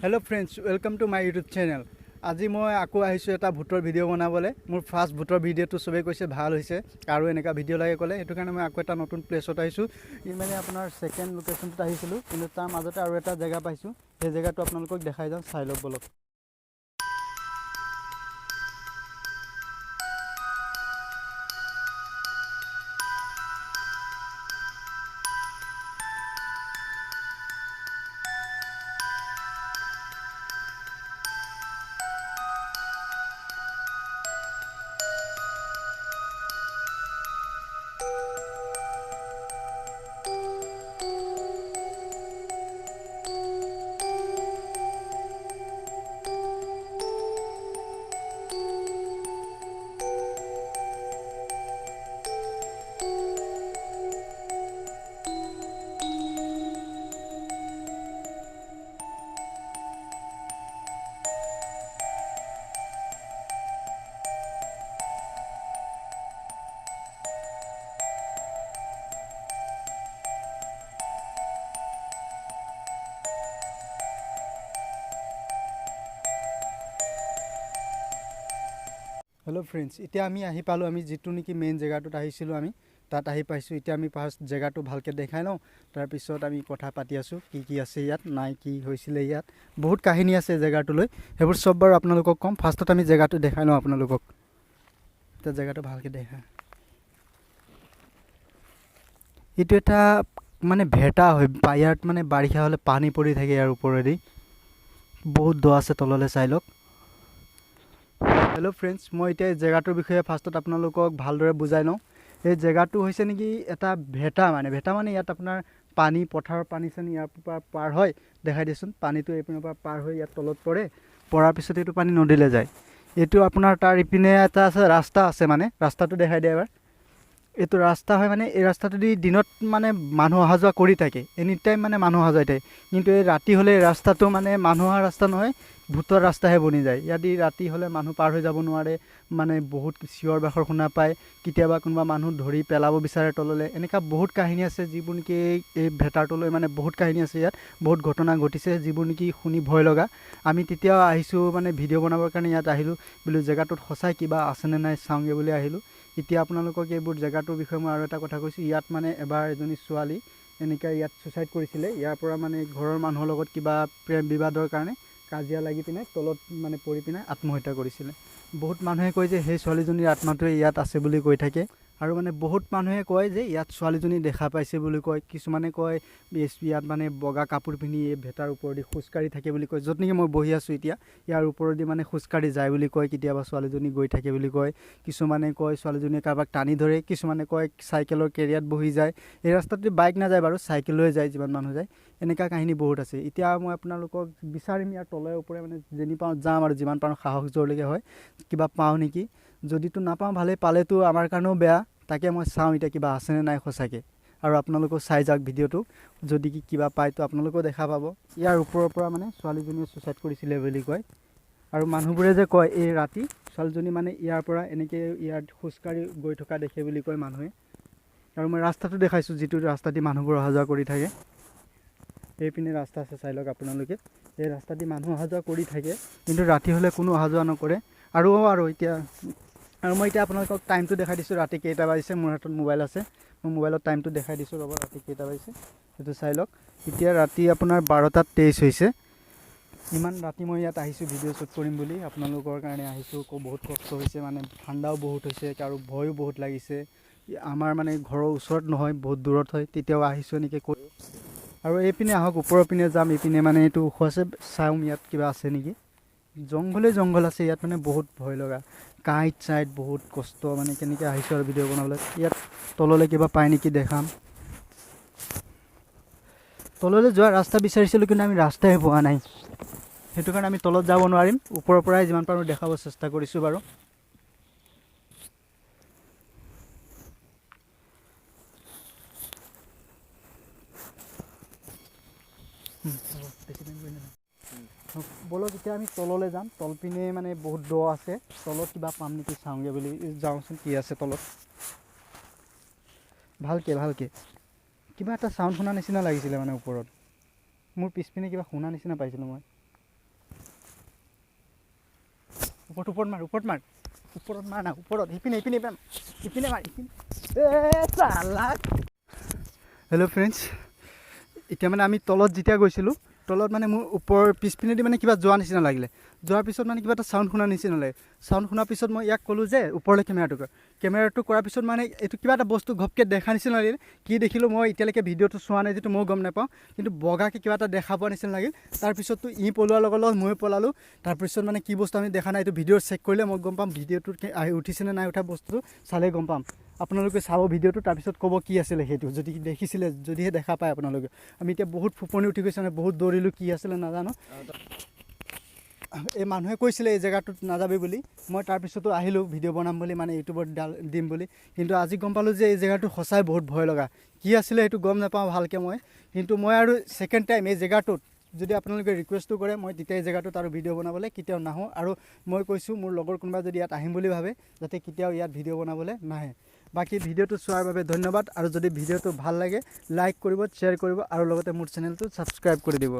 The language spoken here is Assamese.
Hello friends welcome to my YouTube channel. आज मैं आको এটা ভূতৰ ভিডিঅ' বনাবলৈ মোৰ ফাৰ্ষ্ট ভূতৰ ভিডিঅ'টো সবে কৈছে ভাল হৈছে আৰু এনেকা ভিডিঅ' লাগে ক'লে সেইটো কাৰণে মই আকৌ এটা নতুন প্লেছত আহিছো। ই মানে আপোনাৰ সেকেন্ড লোকেশনত আহিছিলো কিন্তু তাৰ মাজতে আৰু এটা জায়গা পাইছো। সেই জায়গাটো আপোনালোকক দেখাই যাম, চাই লওক বলক। हेलो फ्रेंड्स, इतना आमी आही पालो आमी जितु निकी मेन जगहटुत आहिसिलो आमी तात आही पाइसु। इतना आमी फार्स्ट जगहटु भालके देखाइ लওঁ, तार पिছত आमी कथा पाति आसु की आछे यात नाइ की होइसिले। यात बहुत काहिनी आछे जगहटुलै, हेबुर सब बार आपनालोকক कम। फार्स्टत आमी जगहटु देखाइ लওঁ आपनालोকক। त जगहटु भालके देखा। इटु एटा माने भेटा হয় পায়াত মানে বাৰিষা হলে পানী পৰি থাকে ইয়াৰ ওপৰেদি। বহুত দ আছে তললে চাই লওক। हेलो फ्रेंड्स, मैं इतना जगहटोर विषय फार्ष्टत आपनालोকক भालदरे बुझाइ लওঁ। এই जगहटो হৈছে নেকি এটা भेटा माने ইয়াত আপোনাৰ पानी पथार पानी चानी ইয়াৰ পৰা পাৰ হয়। দেখাই দিছোন পানীটো এইপিনৰ পৰা পাৰ হৈ ইয়াত তলত পৰে, পৰাৰ পিছত এইটো পানী নদীলে যায়। এইটো আপোনাৰ তাৰ ইপিনে এটা আছে ৰাস্তা আছে, মানে ৰাস্তাটো দেখাই দিয়া এবাৰ। এইটো ৰাস্তা হয় মানে এই ৰাস্তাটো দি দিনত মানে মানুহ অহা যোৱা কৰি থাকে, এনি টাইম মানে মানুহ অহা যায় থাকে। কিন্তু এই ৰাতি হলে ৰাস্তাটো মানে মানুহ অহা ৰাস্তা নহয়, ভূতৰ ৰাস্তাহে বনি যায়। ইয়াদি ৰাতি হলে মানুহ পাৰ হৈ যাব নোৱাৰে, মানে বহুত চিঞৰ বাখৰ শুনা পায়। কেতিয়াবা কোনোবা মানুহ ধৰি পেলাব বিচাৰে তললে। এনেকা বহুত কাহিনী আছে যিবোৰ নেকি এই ভেটাৰটোলৈ মানে বহুত কাহিনী আছে। ইয়াত বহুত ঘটনা ঘটিছে যিবোৰ নেকি শুনি ভয় লগা। আমি তেতিয়াও আহিছো মানে ভিডিঅ' বনাবৰ কাৰণে ইয়াত আহিলো, বোলো জেগাটোত সঁচাই কিবা আছেনে নাই চাওঁগে বুলি আহিলো। এতিয়া আপোনালোকক এইবোৰ জেগাটোৰ বিষয়ে মই আৰু এটা কথা কৈছোঁ। ইয়াত মানে এবাৰ এজনী ছোৱালী এনেকৈ ইয়াত ছুচাইড কৰিছিলে। ইয়াৰ পৰা মানে ঘৰৰ মানুহৰ লগত কিবা প্ৰেম বিবাদৰ কাৰণে কাজিয়া লাগি পিনে তলত মানে পৰি পিনে আত্মহত্যা কৰিছিলে। বহুত মানুহে কয় যে সেই ছোৱালীজনীৰ আত্মাটোৱে ইয়াত আছে বুলি কৈ থাকে। আৰু মানে বহুত মানুহে কয় যে ইয়াত ছোৱালীজনী দেখা পাইছে বুলি কয়। কিছুমানে কয় ইয়াত মানে বগা কাপোৰ পিন্ধি এই ভেটাৰ ওপৰেদি খোজকাঢ়ি থাকে বুলি কয়। য'ত নেকি মই বহি আছোঁ এতিয়া, ইয়াৰ ওপৰেদি মানে খোজকাঢ়ি যায় বুলি কয়। কেতিয়াবা ছোৱালীজনী গৈ থাকে বুলি কয়। কিছুমানে কয় ছোৱালীজনীয়ে কাৰোবাক টানি ধৰে, কিছুমানে কয় চাইকেলৰ কেৰিয়াত বহি যায়। এই ৰাস্তাটোত বাইক নাযায় বাৰু, চাইকেল লৈ যায় যিমান মানুহ যায়। এনেকা কাহিনী বহুত আছে। এতিয়া মই আপোনালোকক বিচাৰিম ইয়াৰ তলে ওপৰে মানে যেনি পাওঁ যাম আৰু যিমান পাৰোঁ সাহস জোৰলৈকে হয় কিবা পাওঁ নেকি। যদিতো নাপাওঁ ভালেই, পালেতো আমাৰ কাৰণেও বেয়া। তাকে মই চাওঁ এতিয়া কিবা আছেনে নাই সঁচাকৈ। আৰু আপোনালোকেও চাই যাওক ভিডিঅ'টো, যদি কি কিবা পায় তো আপোনালোকেও দেখা পাব। ইয়াৰ ওপৰৰ পৰা মানে ছোৱালীজনীয়ে ছুচাইড কৰিছিলে বুলি কয়। আৰু মানুহবোৰে যে কয় এই ৰাতি ছোৱালীজনী মানে ইয়াৰ পৰা এনেকৈ ইয়াত খোজকাঢ়ি গৈ থকা দেখে বুলি কয় মানুহে। আৰু মই ৰাস্তাটো দেখাইছোঁ, যিটো ৰাস্তা দি মানুহবোৰ অহা যোৱা কৰি থাকে। এইপিনে ৰাস্তা আছে চাই লওক আপোনালোকে। এই ৰাস্তা দি মানুহ অহা যোৱা কৰি থাকে, কিন্তু ৰাতি হ'লে কোনো অহা যোৱা নকৰে। আৰু এতিয়া মই এতিয়া আপোনালোকক টাইমটো দেখাই দিছোঁ, ৰাতি কেইটা বাজিছে। মোৰ হাতত মোবাইল আছে, মই মোবাইলত টাইমটো দেখাই দিছোঁ। ৰ'ব, ৰাতি কেইটা বাজিছে সেইটো চাই লওক। এতিয়া ৰাতি আপোনাৰ 12:23 হৈছে। ইমান ৰাতি মই ইয়াত আহিছোঁ ভিডিঅ' শ্বুট কৰিম বুলি, আপোনালোকৰ কাৰণে আহিছোঁ। বহুত কষ্ট হৈছে, মানে ঠাণ্ডাও বহুত হৈছে আৰু ভয়ো বহুত লাগিছে। আমাৰ মানে ঘৰৰ ওচৰত নহয়, বহুত দূৰত হয়। তেতিয়াও আহিছোঁ এনেকৈ কৈ। আৰু এইপিনে আহক, ওপৰৰ পিনে যাম। এইপিনে মানে এইটো ওখ আছে, চাওঁ ইয়াত কিবা আছে নেকি। জংঘল আছে ইয়াত, মানে বহুত ভয় লগা। কাঁইট চাইট বহুত কষ্ট, মানে কেনেকৈ আহিছোঁ আৰু ভিডিঅ' বনাবলৈ। ইয়াত তললৈ কিবা পায় নেকি দেখাম। তললৈ যোৱা ৰাস্তা বিচাৰিছিলোঁ, কিন্তু আমি ৰাস্তাই পোৱা নাই। সেইটো কাৰণে আমি তলত যাব নোৱাৰিম। ওপৰৰ পৰাই যিমান পাৰোঁ দেখাব চেষ্টা কৰিছোঁ বাৰু। বলক এতিয়া আমি তললৈ যাম। তলপিনে মানে বহুত দ আছে, তলত কিবা পাম নেকি চাওঁগৈ বুলি যাওঁচোন। কি আছে তলত ভালকৈ কিবা এটা চাউণ্ড শুনা নিচিনা লাগিছিলে মানে ওপৰত। মোৰ পিছপিনে কিবা শুনা নিচিনা পাইছিলোঁ মই। ওপৰত মাৰ ওপৰত মাৰ না ওপৰত ইপিনে মাৰ চালা। হেল্ল' ফ্ৰেণ্ডছ, এতিয়া মানে আমি তলত যেতিয়া গৈছিলোঁ, তলত মানে মোৰ ওপৰৰ পিছপিনেদি মানে কিবা যোৱা নিচিনা লাগিলে। যোৱাৰ পিছত মানে কিবা এটা চাউণ্ড শুনা নিচিনা লাগে। চাউণ্ড শুনাৰ পিছত মই ইয়াক ক'লোঁ যে ওপৰলৈ কেমেৰাটো কৰাৰ পিছত মানে এইটো কিবা এটা বস্তু ঘপকৈ দেখা নিচিনা লাগিল। কি দেখিলোঁ মই এতিয়ালৈকে ভিডিঅ'টো চোৱা নাই যিটো ময়ো গম নাপাওঁ, কিন্তু বগাকৈ কিবা এটা দেখা পোৱা নিচিনা লাগিল। তাৰপিছততো পলোৱাৰ লগত ময়ো পলালোঁ। তাৰপিছত মানে কি বস্তু আমি দেখা নাই, এইটো ভিডিঅ' চেক কৰিলে মই গম পাম ভিডিঅ'টোত উঠিছেনে নাই উঠা, বস্তুটো চালেই গম পাম। আপোনালোকে চাব ভিডিঅ'টো, তাৰপিছত ক'ব কি আছিলে সেইটো, যদি দেখিছিলে, যদিহে দেখা পায় আপোনালোকে। আমি এতিয়া বহুত ফোপনি উঠি গৈছে, মানে বহুত দৌৰিলোঁ, কি আছিলে নাজানো। এই মানুহে কৈছিলে এই জেগাটোত নাযাবি বুলি। মই তাৰপিছতো আহিলোঁ ভিডিঅ' বনাম বুলি, মানে ইউটিউবত দিম বুলি। কিন্তু আজি গম পালোঁ যে এই জেগাটো সঁচাই বহুত ভয় লগা। কি আছিলে সেইটো গম নাপাওঁ ভালকৈ মই, কিন্তু মই আৰু ছেকেণ্ড টাইম এই জেগাটোত যদি আপোনালোকে ৰিকুৱেষ্টটো কৰে, মই তেতিয়া এই জেগাটোত আৰু ভিডিঅ' বনাবলৈ কেতিয়াও নাহোঁ। আৰু মই কৈছোঁ মোৰ লগৰ কোনোবা যদি ইয়াত আহিম বুলি ভাবে, যাতে কেতিয়াও ইয়াত ভিডিঅ' বনাবলৈ নাহে। বাকী ভিডিঅ'টো চোৱাৰ বাবে ধন্যবাদ। আৰু যদি ভিডিঅ'টো ভাল লাগে লাইক কৰিব, শ্বেয়াৰ কৰিব, আৰু লগতে মোৰ চেনেলটো ছাবস্ক্ৰাইব কৰি দিব।